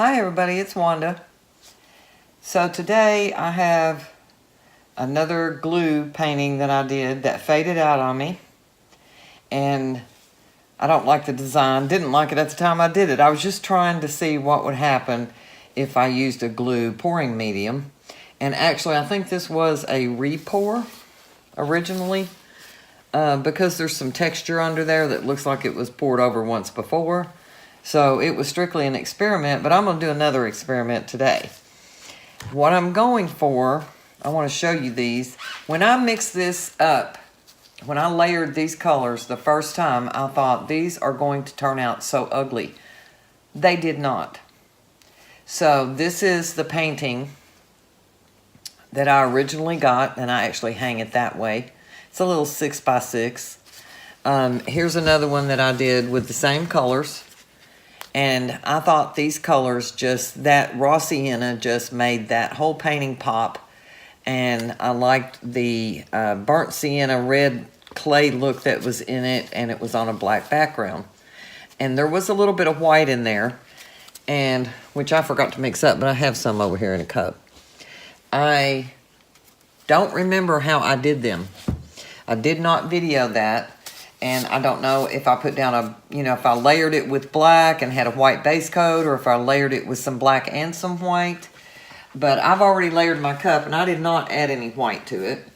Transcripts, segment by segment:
Hi everybody, it's Wanda. So today I have another glue painting that I did that faded out on me. And I don't like the design, didn't like it at the time I did it. I was just trying to see what would happen if I used a glue pouring medium. And actually I think this was a re-pour originally because there's some texture under there that looks like it was poured over once before. So it was strictly an experiment, but I'm going to do another experiment today. What I'm going for, I want to show you these. When I mixed this up, when I layered these colors the first time, I thought these are going to turn out so ugly. They did not. So this is the painting that I originally got, and I actually hang it that way. It's a little 6x6. Here's another one that I did with the same colors. And I thought these colors that raw sienna just made that whole painting pop. And I liked the burnt sienna red clay look that was in it, and it was on a black background. And there was a little bit of white in there, and which I forgot to mix up, but I have some over here in a cup. I don't remember how I did them. I did not video that. And I don't know if I put down if I layered it with black and had a white base coat, or if I layered it with some black and some white. But I've already layered my cup, and I did not add any white to it.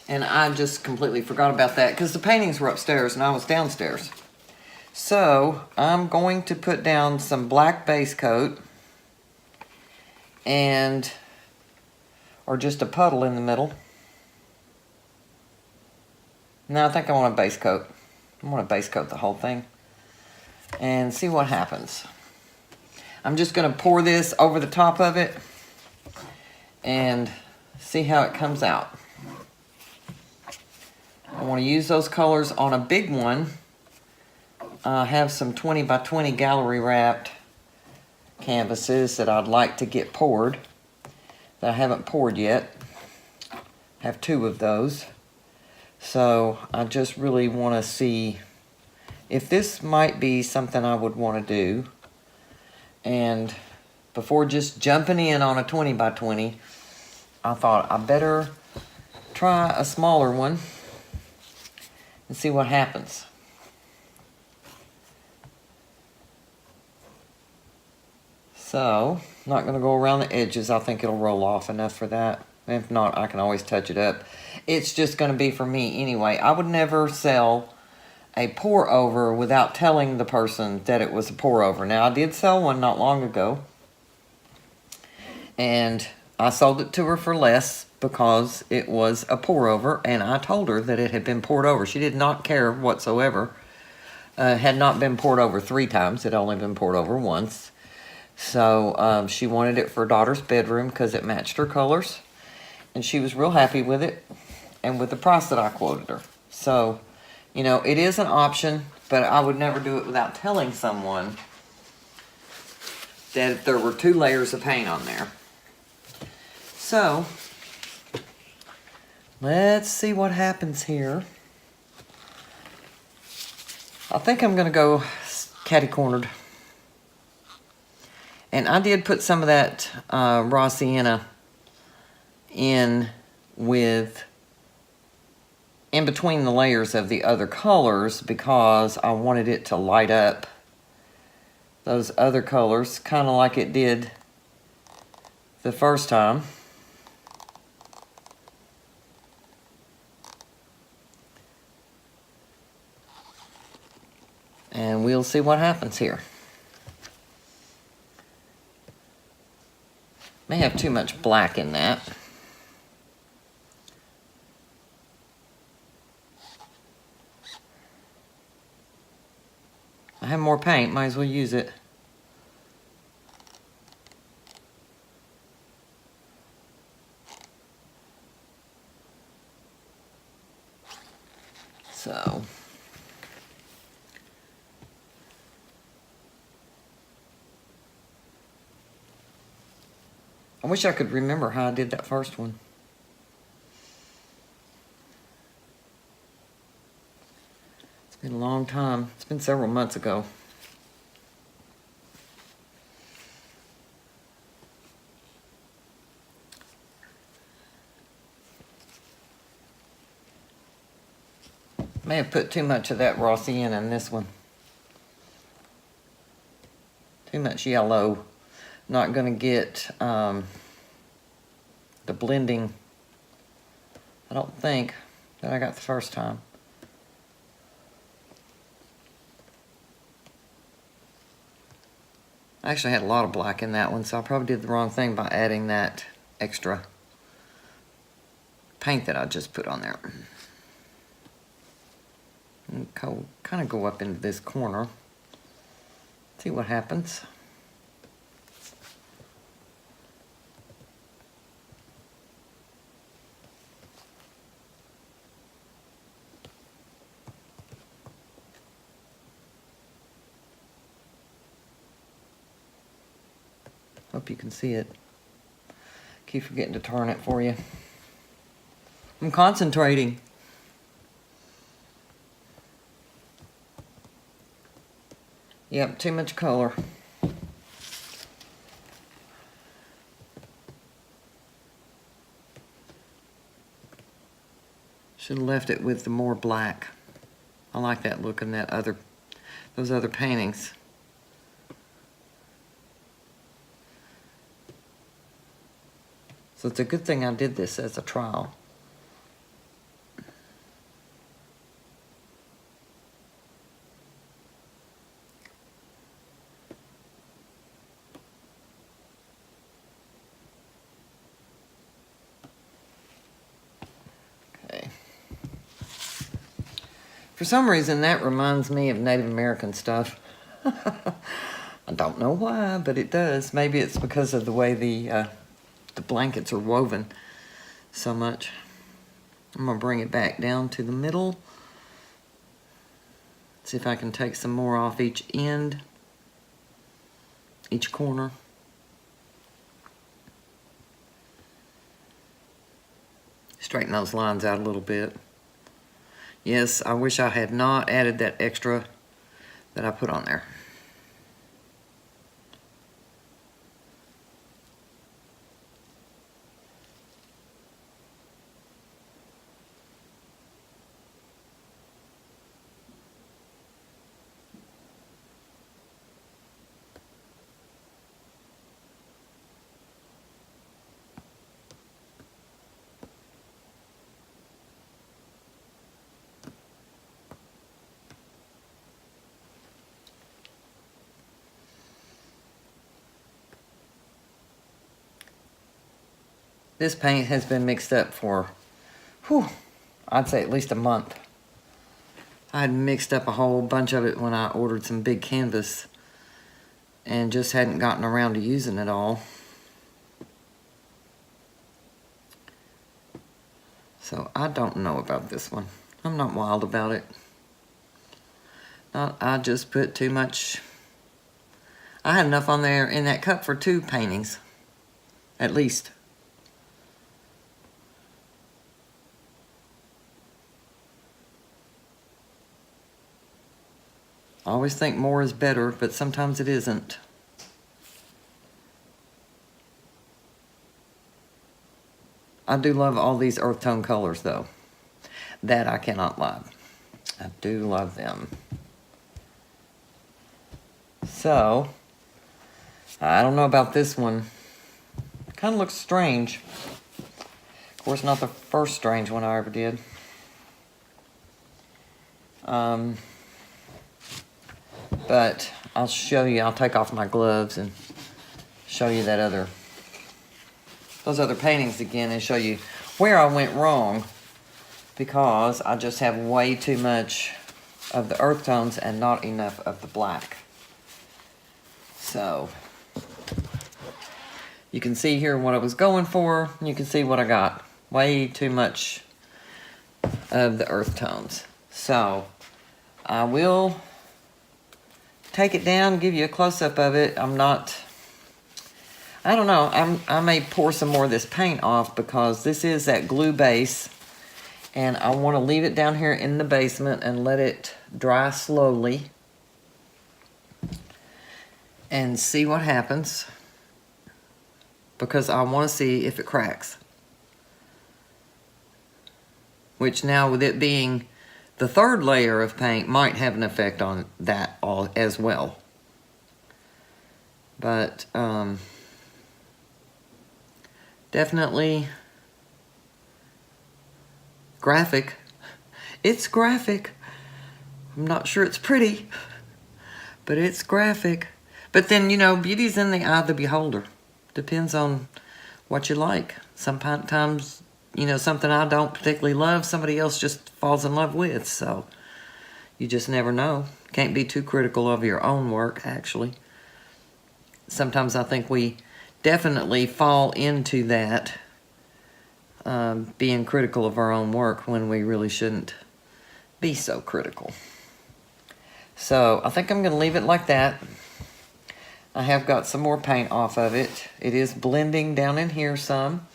And I just completely forgot about that because the paintings were upstairs and I was downstairs. So I'm going to put down some black base coat or just a puddle in the middle. No, I think I want a base coat. I want to base coat the whole thing and see what happens. I'm just going to pour this over the top of it and see how it comes out. I want to use those colors on a big one. I have some 20x20 gallery wrapped canvases that I'd like to get poured that I haven't poured yet. I have 2 of those. So I just really want to see if this might be something I would want to do. And before just jumping in on a 20x20, I thought I better try a smaller one and see what happens. So, not going to go around the edges. I think it'll roll off enough for that. If not, I can always touch it up. It's just going to be for me anyway. I would never sell a pour over without telling the person that it was a pour over. Now, I did sell one not long ago. And I sold it to her for less because it was a pour over. And I told her that it had been poured over. She did not care whatsoever. Had not been poured over 3 times. It had only been poured over once. So she wanted it for her daughter's bedroom because it matched her colors. And she was real happy with it and with the price that I quoted her. So, it is an option, but I would never do it without telling someone that there were 2 layers of paint on there. So, let's see what happens here. I think I'm going to go catty-cornered. And I did put some of that raw sienna in between the layers of the other colors because I wanted it to light up those other colors kind of like it did the first time. And we'll see what happens here. May have too much black in that. I have more paint, might as well use it. So, I wish I could remember how I did that first one. It's been a long time. It's been several months ago. May have put too much of that raw sienna in this one. Too much yellow. Not gonna get the blending, I don't think, that I got the first time. I actually had a lot of black in that one, so I probably did the wrong thing by adding that extra paint that I just put on there. And kind of go up into this corner. See what happens. Hope you can see it. Keep forgetting to turn it for you. I'm concentrating. Yep, too much color. Should have left it with the more black. I like that look in those other paintings. So it's a good thing I did this as a trial. Okay. For some reason, that reminds me of Native American stuff. I don't know why, but it does. Maybe it's because of the way the blankets are woven so much. I'm gonna bring it back down to the middle. See if I can take some more off each end, each corner. Straighten those lines out a little bit. Yes, I wish I had not added that extra that I put on there. This paint has been mixed up for, I'd say at least a month. I had mixed up a whole bunch of it when I ordered some big canvas and just hadn't gotten around to using it all. So I don't know about this one. I'm not wild about it. I just put too much. I had enough on there in that cup for 2 paintings, at least. I always think more is better, but sometimes it isn't. I do love all these earth tone colors though. That I cannot lie. I do love them. So, I don't know about this one. Kind of looks strange. Of course, not the first strange one I ever did. But I'll show you, I'll take off my gloves and show you those other paintings again and show you where I went wrong, because I just have way too much of the earth tones and not enough of the black. So you can see here what I was going for. You can see what I got. Way too much of the earth tones. So I will take it down, give you a close-up of it. I don't know, I may pour some more of this paint off because this is that glue base, and I want to leave it down here in the basement and let it dry slowly and see what happens, because I want to see if it cracks. Which now, with it being the third layer of paint might have an effect on that all as well. But definitely graphic. It's graphic. I'm not sure it's pretty, but it's graphic. But then, you know, beauty's in the eye of the beholder. Depends on what you like. Sometimes, you know, something I don't particularly love, somebody else just falls in love with. So you just never know. Can't be too critical of your own work, actually. Sometimes I think we definitely fall into that, being critical of our own work when we really shouldn't be so critical. So I think I'm going to leave it like that. I have got some more paint off of it. It is blending down in here some.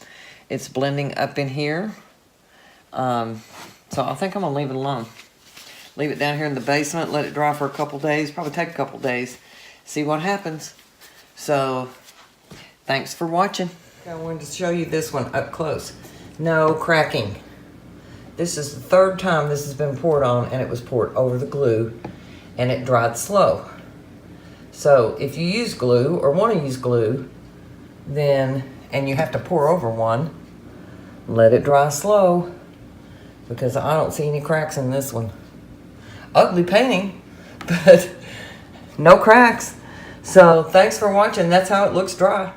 It's blending up in here. So I think I'm going to leave it alone. Leave it down here in the basement, let it dry for a couple days, probably take a couple days, see what happens. So thanks for watching. I wanted to show you this one up close. No cracking. This is the third time this has been poured on, and it was poured over the glue, and it dried slow. So if you use glue or want to use glue, then, and you have to pour over one, let it dry slow, because I don't see any cracks in this one. Ugly painting, but no cracks. So thanks for watching. That's how it looks dry.